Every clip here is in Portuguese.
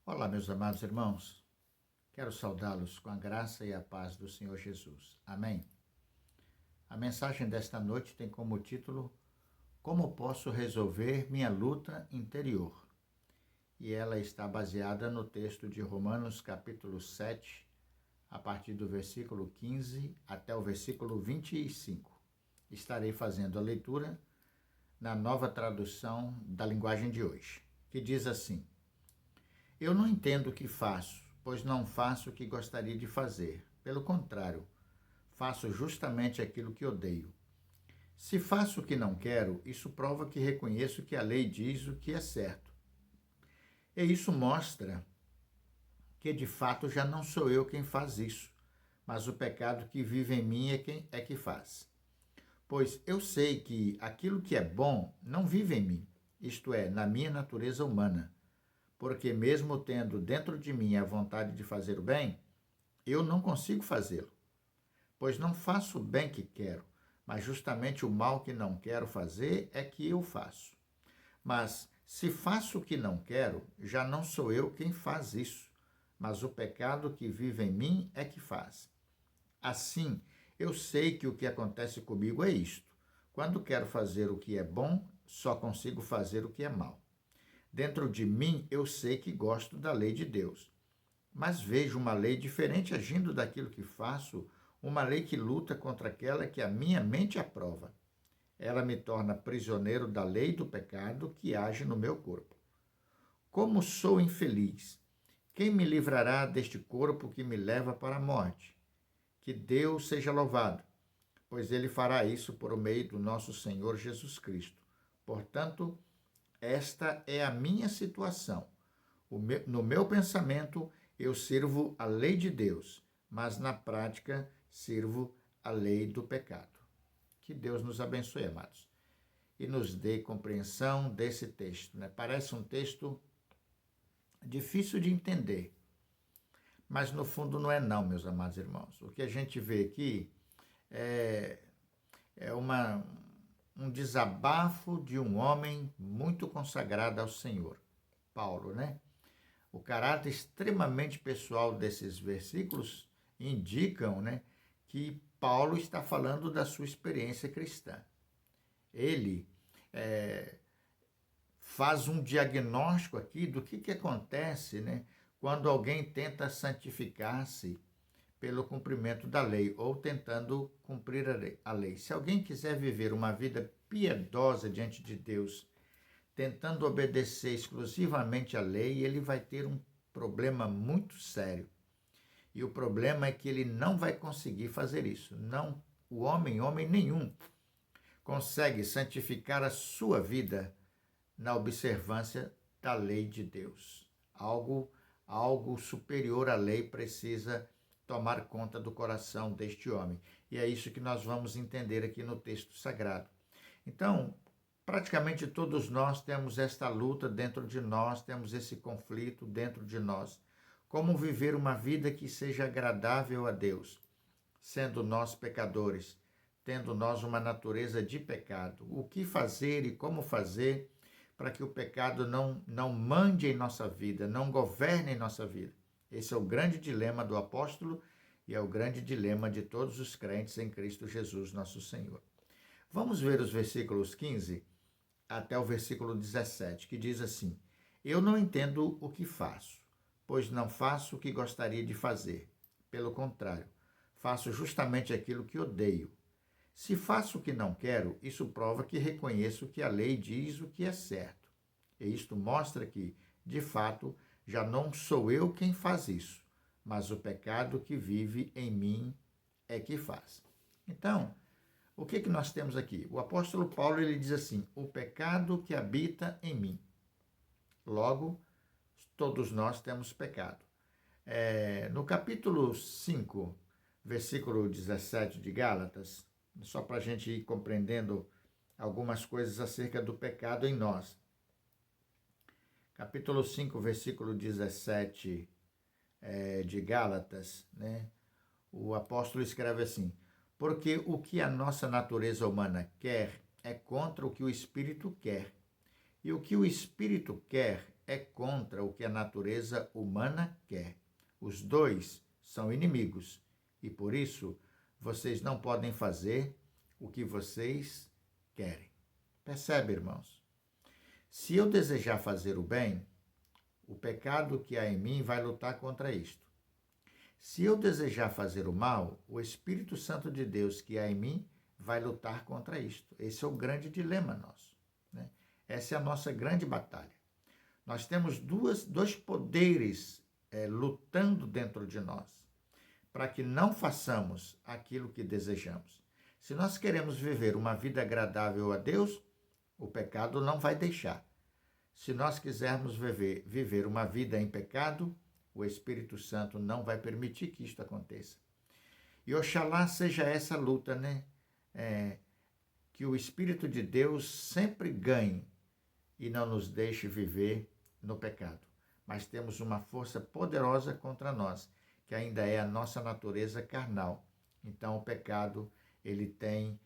Olá, meus amados irmãos. Quero saudá-los com a graça e a paz do Senhor Jesus. Amém. A mensagem desta noite tem como título Como posso resolver minha luta interior? E ela está baseada no texto de Romanos capítulo 7, a partir do versículo 15 até o versículo 25. Estarei fazendo a leitura na nova tradução da linguagem de hoje, que diz assim: Eu não entendo o que faço, pois não faço o que gostaria de fazer. Pelo contrário, faço justamente aquilo que odeio. Se faço o que não quero, isso prova que reconheço que a lei diz o que é certo. E isso mostra que de fato já não sou eu quem faz isso, mas o pecado que vive em mim é quem é que faz. Pois eu sei que aquilo que é bom não vive em mim, isto é, na minha natureza humana. Porque mesmo tendo dentro de mim a vontade de fazer o bem, eu não consigo fazê-lo. Pois não faço o bem que quero, mas justamente o mal que não quero fazer é que eu faço. Mas se faço o que não quero, já não sou eu quem faz isso, mas o pecado que vive em mim é que faz. Assim, eu sei que o que acontece comigo é isto. Quando quero fazer o que é bom, só consigo fazer o que é mal. Dentro de mim, eu sei que gosto da lei de Deus, mas vejo uma lei diferente agindo daquilo que faço, uma lei que luta contra aquela que a minha mente aprova. Ela me torna prisioneiro da lei do pecado que age no meu corpo. Como sou infeliz! Quem me livrará deste corpo que me leva para a morte? Que Deus seja louvado, pois Ele fará isso por meio do nosso Senhor Jesus Cristo. Portanto, esta é a minha situação. No meu pensamento, eu sirvo a lei de Deus, mas na prática, sirvo a lei do pecado. Que Deus nos abençoe, amados, e nos dê compreensão desse texto. Parece um texto difícil de entender, mas no fundo não é não, meus amados irmãos. O que a gente vê aqui é, um desabafo de um homem muito consagrado ao Senhor, Paulo, né? O caráter extremamente pessoal desses versículos indicam, que Paulo está falando da sua experiência cristã. Ele faz um diagnóstico aqui do que acontece, quando alguém tenta santificar-se pelo cumprimento da lei ou tentando cumprir a lei. Se alguém quiser viver uma vida piedosa diante de Deus, tentando obedecer exclusivamente à lei, ele vai ter um problema muito sério. E o problema é que ele não vai conseguir fazer isso. Não, homem nenhum, consegue santificar a sua vida na observância da lei de Deus. Algo superior à lei precisa tomar conta do coração deste homem. E é isso que nós vamos entender aqui no texto sagrado. Então, praticamente todos nós temos esta luta dentro de nós, temos esse conflito dentro de nós. Como viver uma vida que seja agradável a Deus, sendo nós pecadores, tendo nós uma natureza de pecado. O que fazer e como fazer para que o pecado não mande em nossa vida, não governe em nossa vida? Esse é o grande dilema do apóstolo e é o grande dilema de todos os crentes em Cristo Jesus, nosso Senhor. Vamos ver os versículos 15 até o versículo 17, que diz assim: Eu não entendo o que faço, pois não faço o que gostaria de fazer. Pelo contrário, faço justamente aquilo que odeio. Se faço o que não quero, isso prova que reconheço que a lei diz o que é certo. E isto mostra que, de fato, já não sou eu quem faz isso, mas o pecado que vive em mim é que faz. Então, o que nós temos aqui? O apóstolo Paulo ele diz assim: o pecado que habita em mim. Logo, todos nós temos pecado. No capítulo 5, versículo 17 de Gálatas, só para a gente ir compreendendo algumas coisas acerca do pecado em nós. Capítulo 5, versículo 17 de Gálatas, o apóstolo escreve assim: porque o que a nossa natureza humana quer é contra o que o Espírito quer, E o que o espírito quer é contra o que a natureza humana quer. Os dois são inimigos e por isso vocês não podem fazer o que vocês querem. Percebe, irmãos? Se eu desejar fazer o bem, o pecado que há em mim vai lutar contra isto. Se eu desejar fazer o mal, o Espírito Santo de Deus que há em mim vai lutar contra isto. Esse é o grande dilema nosso, né? Essa é a nossa grande batalha. Nós temos dois poderes lutando dentro de nós para que não façamos aquilo que desejamos. Se nós queremos viver uma vida agradável a Deus, o pecado não vai deixar. Se nós quisermos viver uma vida em pecado, o Espírito Santo não vai permitir que isto aconteça. E oxalá seja essa luta, né? Que o Espírito de Deus sempre ganhe e não nos deixe viver no pecado. Mas temos uma força poderosa contra nós, que ainda é a nossa natureza carnal. Então o pecado, ele tem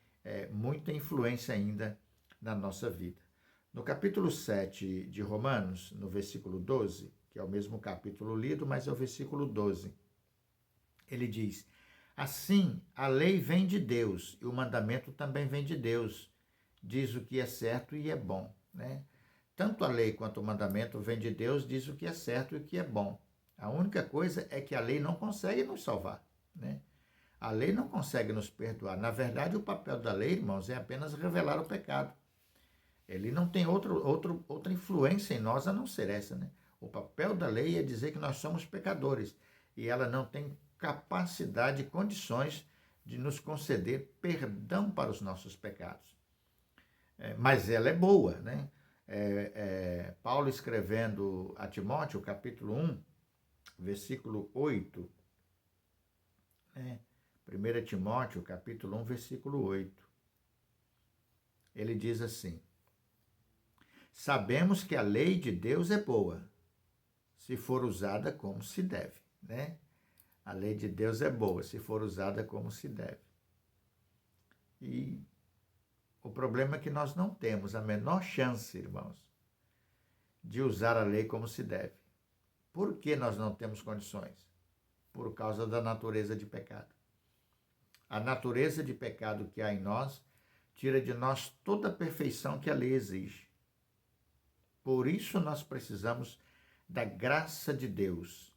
muita influência ainda na nossa vida. No capítulo 7 de Romanos, no versículo 12, que é o mesmo capítulo lido, mas é o versículo 12, ele diz: assim, a lei vem de Deus e o mandamento também vem de Deus. Diz o que é certo e é bom, né? Tanto a lei quanto o mandamento vem de Deus, diz o que é certo e o que é bom. A única coisa é que a lei não consegue nos salvar, né? A lei não consegue nos perdoar. Na verdade, o papel da lei, irmãos, é apenas revelar o pecado. Ele não tem outra influência em nós a não ser essa, né? O papel da lei é dizer que nós somos pecadores e ela não tem capacidade e condições de nos conceder perdão para os nossos pecados. Mas ela é boa, né? Paulo escrevendo a Timóteo, capítulo 1, versículo 8, né? 1 Timóteo, capítulo 1, versículo 8. Ele diz assim: sabemos que a lei de Deus é boa, se for usada como se deve, né? A lei de Deus é boa, se for usada como se deve. E o problema é que nós não temos a menor chance, irmãos, de usar a lei como se deve. Por que nós não temos condições? Por causa da natureza de pecado. A natureza de pecado que há em nós tira de nós toda a perfeição que a lei exige. Por isso nós precisamos da graça de Deus.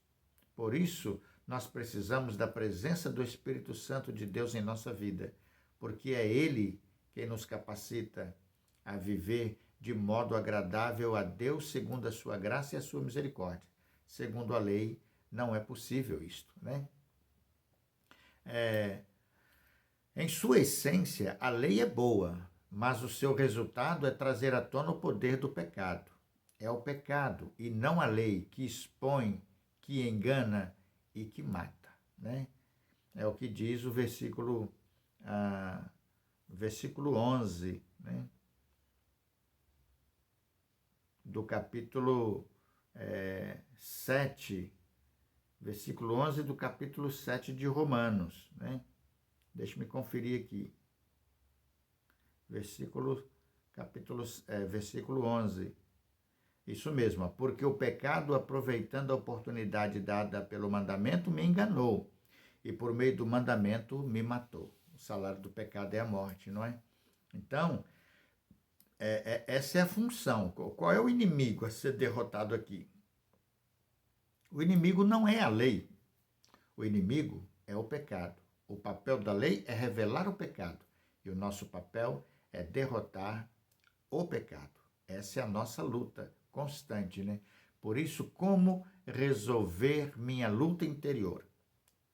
Por isso nós precisamos da presença do Espírito Santo de Deus em nossa vida, porque é Ele quem nos capacita a viver de modo agradável a Deus segundo a sua graça e a sua misericórdia. Segundo a lei, não é possível isto, né? Em sua essência, a lei é boa, mas o seu resultado é trazer à tona o poder do pecado. É o pecado e não a lei que expõe, que engana e que mata, né? É o que diz o versículo 11, né? Do capítulo 7, versículo 11 do capítulo 7 de Romanos, né? Deixa-me conferir aqui. Versículo 11. Isso mesmo, porque o pecado, aproveitando a oportunidade dada pelo mandamento, me enganou e por meio do mandamento me matou. O salário do pecado é a morte, não é? Então, essa é a função. Qual é o inimigo a ser derrotado aqui? O inimigo não é a lei. O inimigo é o pecado. O papel da lei é revelar o pecado. E o nosso papel é derrotar o pecado. Essa é a nossa luta constante, né? Por isso, como resolver minha luta interior,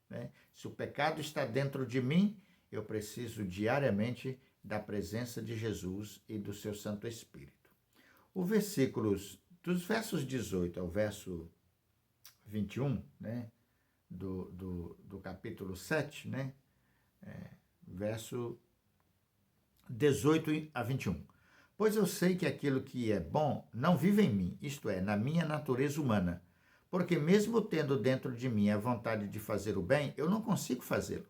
né? Se o pecado está dentro de mim, eu preciso diariamente da presença de Jesus e do seu Santo Espírito. Dos versos 18 ao verso 21, né? Do capítulo 7, né? Verso 18 a 21. Pois eu sei que aquilo que é bom não vive em mim, isto é, na minha natureza humana, porque mesmo tendo dentro de mim a vontade de fazer o bem, eu não consigo fazê-lo.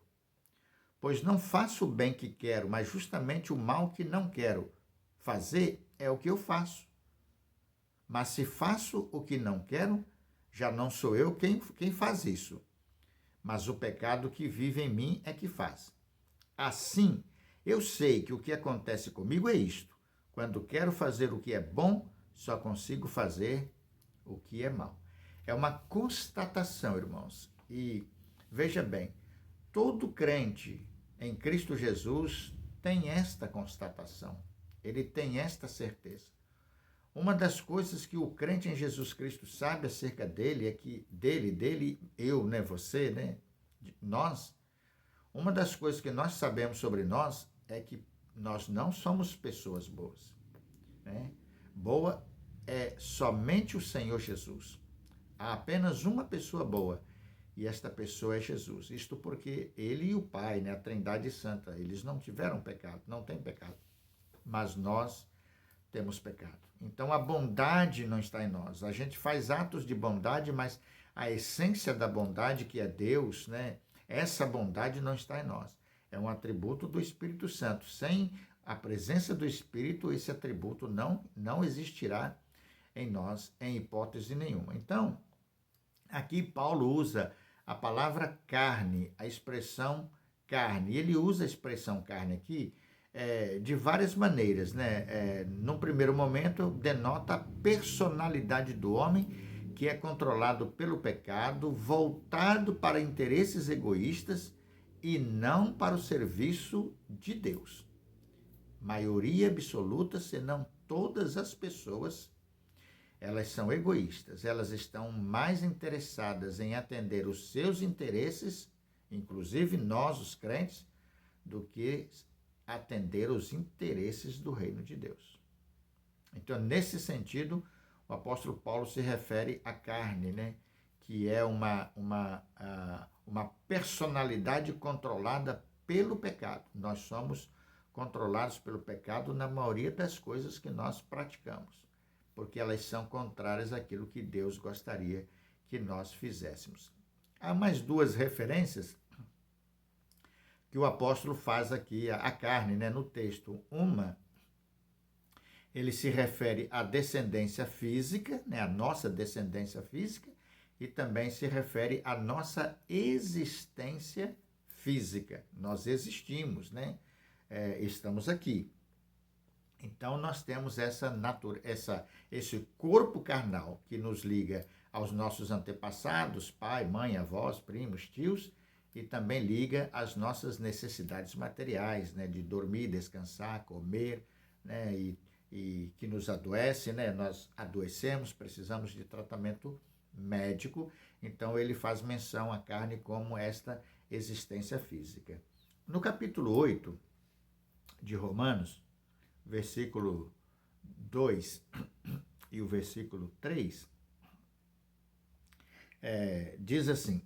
Pois não faço o bem que quero, mas justamente o mal que não quero fazer é o que eu faço. Mas se faço o que não quero, já não sou eu quem faz isso, mas o pecado que vive em mim é que faz. Assim, eu sei que o que acontece comigo é isto: quando quero fazer o que é bom, só consigo fazer o que é mal. É uma constatação, irmãos. E veja bem, todo crente em Cristo Jesus tem esta constatação. Ele tem esta certeza. Uma das coisas que o crente em Jesus Cristo sabe acerca dele é que dele, eu, né, você, né, nós, uma das coisas que nós sabemos sobre nós é que nós não somos pessoas boas, né? Boa é somente o Senhor Jesus. Há apenas uma pessoa boa, e esta pessoa é Jesus. Isto porque ele e o Pai, né, a Trindade Santa, eles não tiveram pecado, não têm pecado, mas nós temos pecado. Então a bondade não está em nós. A gente faz atos de bondade, mas a essência da bondade, que é Deus, né? Essa bondade não está em nós. É um atributo do Espírito Santo. Sem a presença do Espírito, esse atributo não existirá em nós, em hipótese nenhuma. Então, aqui Paulo usa a palavra carne, a expressão carne. Ele usa a expressão carne aqui de várias maneiras, né? Num primeiro momento, denota a personalidade do homem, que é controlado pelo pecado, voltado para interesses egoístas e não para o serviço de Deus. Maioria absoluta, senão todas as pessoas, elas são egoístas, elas estão mais interessadas em atender os seus interesses, inclusive nós, os crentes, do que atender os interesses do reino de Deus. Então, nesse sentido, o apóstolo Paulo se refere à carne, né? Que é uma personalidade controlada pelo pecado. Nós somos controlados pelo pecado na maioria das coisas que nós praticamos, porque elas são contrárias àquilo que Deus gostaria que nós fizéssemos. Há mais duas referências que o apóstolo faz aqui à carne, né, no texto. Uma, ele se refere à descendência física, né, à nossa descendência física, e também se refere à nossa existência física. Nós existimos, né? Estamos aqui. Então, nós temos esse corpo carnal que nos liga aos nossos antepassados, pai, mãe, avós, primos, tios, e também liga às nossas necessidades materiais, né, de dormir, descansar, comer, né, e que nos adoece, né, nós adoecemos, precisamos de tratamento médico, então ele faz menção à carne como esta existência física. No capítulo 8 de Romanos, versículo 2 e o versículo 3, diz assim: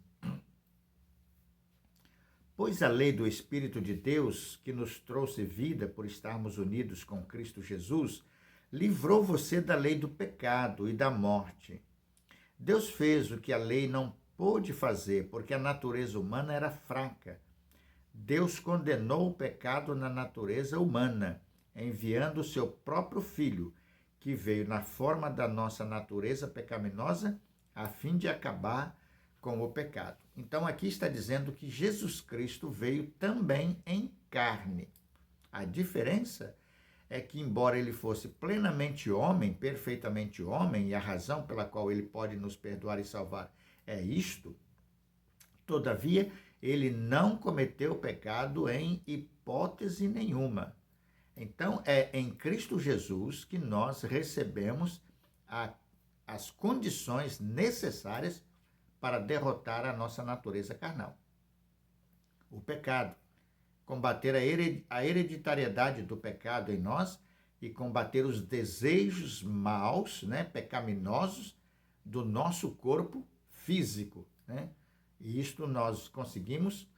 pois a lei do Espírito de Deus, que nos trouxe vida por estarmos unidos com Cristo Jesus, livrou você da lei do pecado e da morte. Deus fez o que a lei não pôde fazer, porque a natureza humana era fraca. Deus condenou o pecado na natureza humana, enviando o seu próprio Filho, que veio na forma da nossa natureza pecaminosa, a fim de acabar com o pecado. Então aqui está dizendo que Jesus Cristo veio também em carne. A diferença é que, embora ele fosse plenamente homem, perfeitamente homem, e a razão pela qual ele pode nos perdoar e salvar é isto, todavia, ele não cometeu pecado em hipótese nenhuma. Então, é em Cristo Jesus que nós recebemos as condições necessárias para derrotar a nossa natureza carnal. O pecado. Combater a hereditariedade do pecado em nós e combater os desejos maus, né, pecaminosos do nosso corpo físico, né? E isto nós conseguimos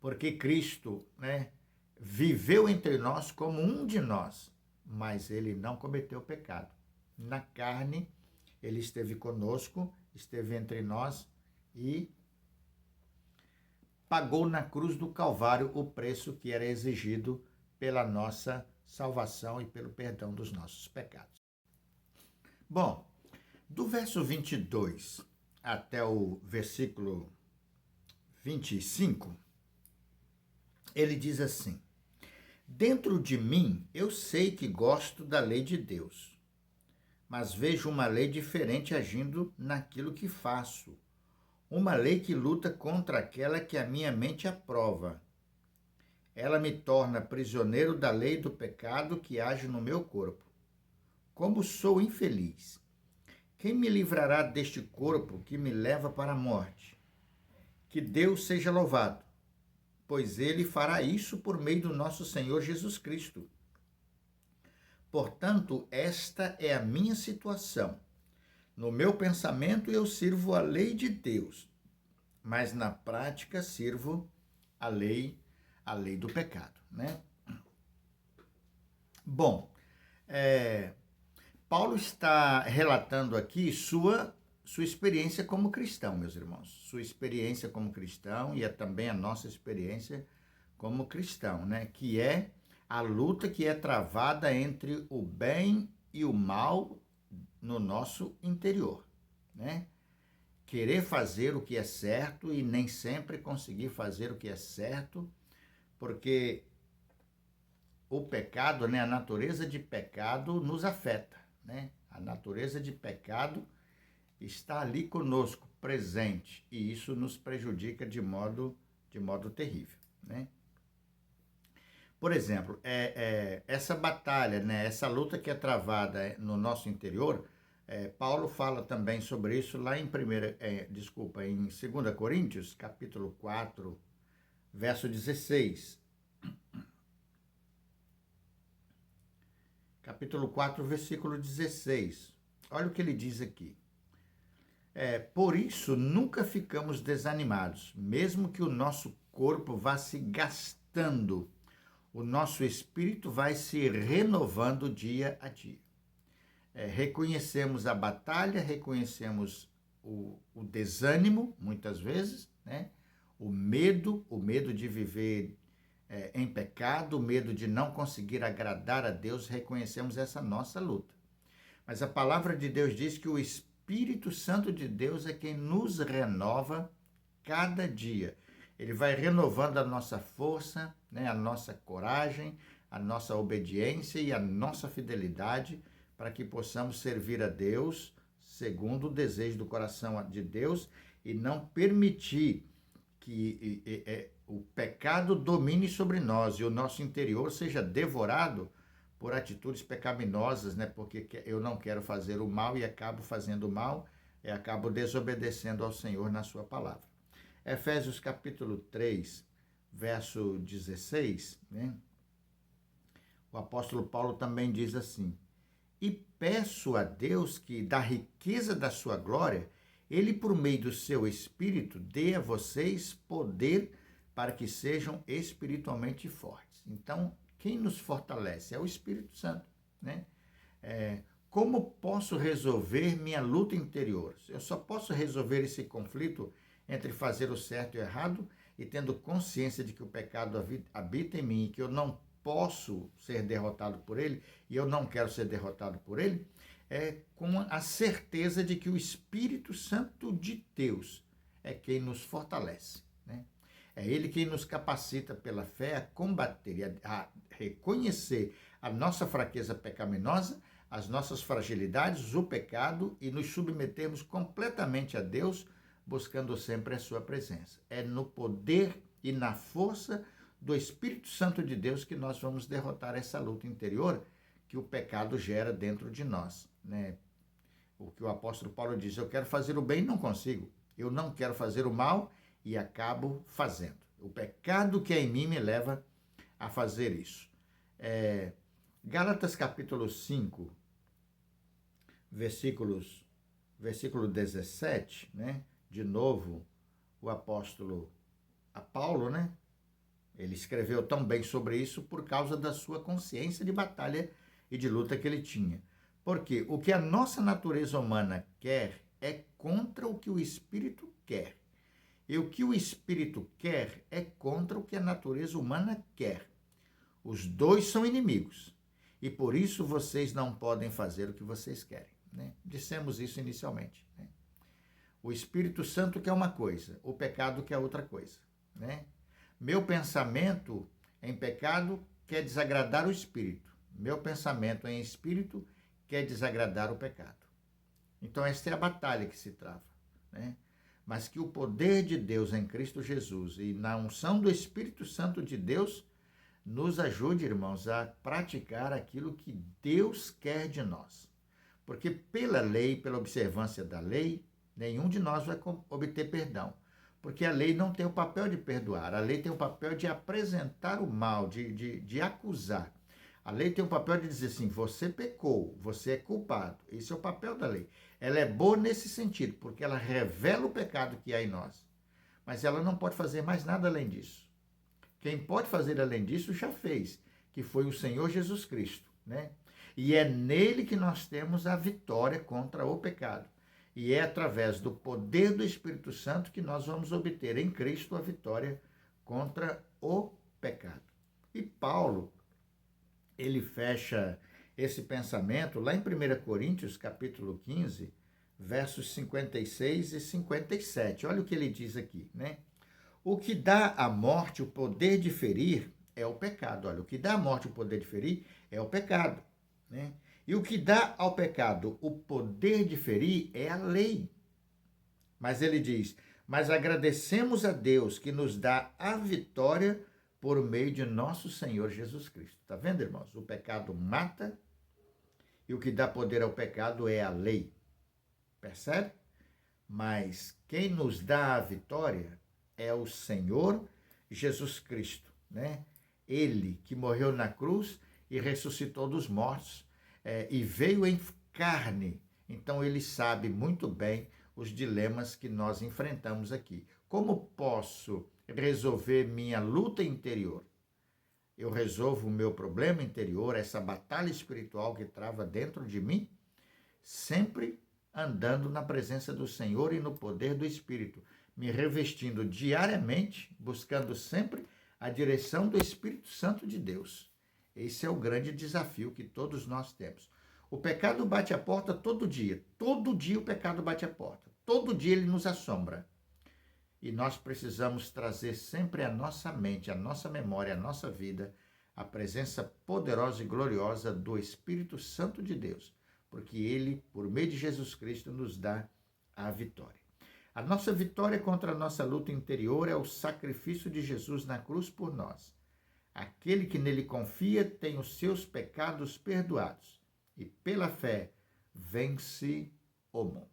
porque Cristo, né, viveu entre nós como um de nós, mas ele não cometeu pecado. Na carne, ele esteve conosco, esteve entre nós e pagou na cruz do Calvário o preço que era exigido pela nossa salvação e pelo perdão dos nossos pecados. Bom, do verso 22 até o versículo 25, ele diz assim: Dentro de mim eu sei que gosto da lei de Deus, mas vejo uma lei diferente agindo naquilo que faço. Uma lei que luta contra aquela que a minha mente aprova. Ela me torna prisioneiro da lei do pecado que age no meu corpo. Como sou infeliz! Quem me livrará deste corpo que me leva para a morte? Que Deus seja louvado, pois ele fará isso por meio do nosso Senhor Jesus Cristo. Portanto, esta é a minha situação. No meu pensamento, eu sirvo a lei de Deus, mas na prática sirvo a lei do pecado, né? Bom, Paulo está relatando aqui sua experiência como cristão, meus irmãos. Sua experiência como cristão e é também a nossa experiência como cristão, né? Que é a luta que é travada entre o bem e o mal no nosso interior, né? Querer fazer o que é certo e nem sempre conseguir fazer o que é certo, porque o pecado, né, a natureza de pecado nos afeta, né? A natureza de pecado está ali conosco, presente, e isso nos prejudica de modo terrível, né? Por exemplo, essa batalha, né, essa luta que é travada no nosso interior, Paulo fala também sobre isso lá em em 2 Coríntios, capítulo 4, verso 16. Capítulo 4, versículo 16. Olha o que ele diz aqui. Por isso, nunca ficamos desanimados, mesmo que o nosso corpo vá se gastando, o nosso espírito vai se renovando dia a dia. Reconhecemos a batalha, reconhecemos o desânimo, muitas vezes, né? O medo de viver em pecado, o medo de não conseguir agradar a Deus, reconhecemos essa nossa luta. Mas a palavra de Deus diz que o Espírito Santo de Deus é quem nos renova cada dia. Ele vai renovando a nossa força, né, a nossa coragem, a nossa obediência e a nossa fidelidade para que possamos servir a Deus segundo o desejo do coração de Deus e não permitir que o pecado domine sobre nós e o nosso interior seja devorado por atitudes pecaminosas, né? Porque eu não quero fazer o mal e acabo fazendo o mal e acabo desobedecendo ao Senhor na sua palavra. Efésios capítulo 3, verso 16, né? O apóstolo Paulo também diz assim: E peço a Deus que, da riqueza da sua glória, ele, por meio do seu Espírito, dê a vocês poder para que sejam espiritualmente fortes. Então, quem nos fortalece é o Espírito Santo, né? Como posso resolver minha luta interior? Eu só posso resolver esse conflito entre fazer o certo e o errado e tendo consciência de que o pecado habita em mim e que eu não posso ser derrotado por ele e eu não quero ser derrotado por ele, com a certeza de que o Espírito Santo de Deus é quem nos fortalece, né? É ele quem nos capacita pela fé a combater, a reconhecer a nossa fraqueza pecaminosa, as nossas fragilidades, o pecado e nos submetermos completamente a Deus, buscando sempre a sua presença. É no poder e na força do Espírito Santo de Deus que nós vamos derrotar essa luta interior que o pecado gera dentro de nós, né? O que o apóstolo Paulo diz: eu quero fazer o bem e não consigo. Eu não quero fazer o mal e acabo fazendo. O pecado que é em mim me leva a fazer isso. Gálatas capítulo 5, versículo 17, né? De novo, o apóstolo Paulo, né? Ele escreveu tão bem sobre isso por causa da sua consciência de batalha e de luta que ele tinha. Porque o que a nossa natureza humana quer é contra o que o Espírito quer. E o que o Espírito quer é contra o que a natureza humana quer. Os dois são inimigos. E por isso vocês não podem fazer o que vocês querem, né? Dissemos isso inicialmente, né? O Espírito Santo quer uma coisa, o pecado quer outra coisa, né? Meu pensamento em pecado quer desagradar o Espírito. Meu pensamento em Espírito quer desagradar o pecado. Então, esta é a batalha que se trava, né? Mas que o poder de Deus em Cristo Jesus e na unção do Espírito Santo de Deus nos ajude, irmãos, a praticar aquilo que Deus quer de nós. Porque pela lei, pela observância da lei, nenhum de nós vai obter perdão. Porque a lei não tem o papel de perdoar, a lei tem o papel de apresentar o mal, de acusar. A lei tem o papel de dizer assim, você pecou, você é culpado. Esse é o papel da lei. Ela é boa nesse sentido, porque ela revela o pecado que há em nós. Mas ela não pode fazer mais nada além disso. Quem pode fazer além disso já fez, que foi o Senhor Jesus Cristo, né? E é nele que nós temos a vitória contra o pecado. E é através do poder do Espírito Santo que nós vamos obter em Cristo a vitória contra o pecado. E Paulo, ele fecha esse pensamento lá em 1 Coríntios, capítulo 15, versos 56 e 57. Olha o que ele diz aqui, né? O que dá à morte o poder de ferir é o pecado. Olha, o que dá à morte o poder de ferir é o pecado, né? E o que dá ao pecado o poder de ferir é a lei. Mas ele diz, mas agradecemos a Deus que nos dá a vitória por meio de nosso Senhor Jesus Cristo. Está vendo, irmãos? O pecado mata e o que dá poder ao pecado é a lei. Percebe? Mas quem nos dá a vitória é o Senhor Jesus Cristo, né? Ele que morreu na cruz e ressuscitou dos mortos e veio em carne. Então ele sabe muito bem os dilemas que nós enfrentamos aqui. Como posso resolver minha luta interior? Eu resolvo o meu problema interior, essa batalha espiritual que trava dentro de mim, sempre andando na presença do Senhor e no poder do Espírito, me revestindo diariamente, buscando sempre a direção do Espírito Santo de Deus. Esse é o grande desafio que todos nós temos. O pecado bate a porta todo dia o pecado bate a porta, todo dia ele nos assombra. E nós precisamos trazer sempre à nossa mente, à nossa memória, à nossa vida, a presença poderosa e gloriosa do Espírito Santo de Deus, porque ele, por meio de Jesus Cristo, nos dá a vitória. A nossa vitória contra a nossa luta interior é o sacrifício de Jesus na cruz por nós. Aquele que nele confia tem os seus pecados perdoados e, pela fé, vence o mundo.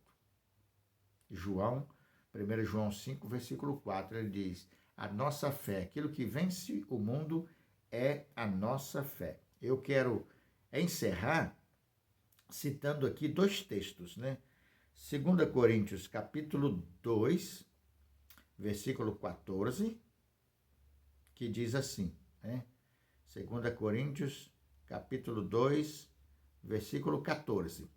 1 João 5, versículo 4, ele diz, a nossa fé, aquilo que vence o mundo é a nossa fé. Eu quero encerrar citando aqui dois textos, né? 2 Coríntios, capítulo 2, versículo 14, que diz assim, né? 2 Coríntios, capítulo 2, versículo 14.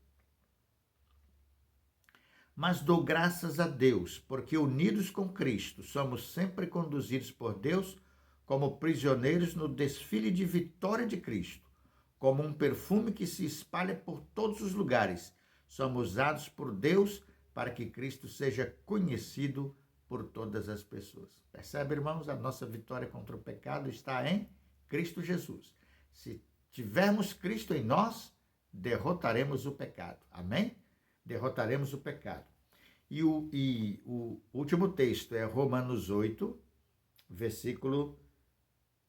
Mas dou graças a Deus, porque unidos com Cristo, somos sempre conduzidos por Deus como prisioneiros no desfile de vitória de Cristo, como um perfume que se espalha por todos os lugares. Somos usados por Deus para que Cristo seja conhecido por todas as pessoas. Percebe, irmãos? A nossa vitória contra o pecado está em Cristo Jesus. Se tivermos Cristo em nós, derrotaremos o pecado. Amém? Derrotaremos o pecado. E o último texto é Romanos 8, versículo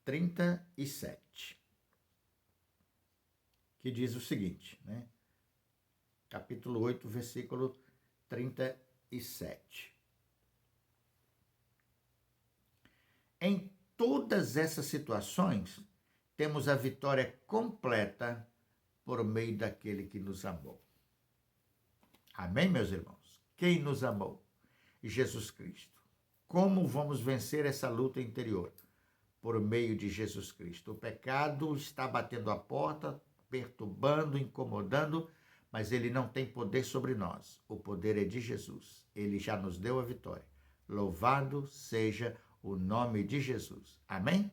37, que diz o seguinte, né? Capítulo 8, versículo 37. Em todas essas situações, temos a vitória completa por meio daquele que nos amou. Amém, meus irmãos? Quem nos amou? Jesus Cristo. Como vamos vencer essa luta interior? Por meio de Jesus Cristo. O pecado está batendo a porta, perturbando, incomodando, mas ele não tem poder sobre nós. O poder é de Jesus. Ele já nos deu a vitória. Louvado seja o nome de Jesus. Amém?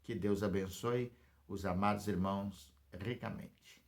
Que Deus abençoe os amados irmãos ricamente.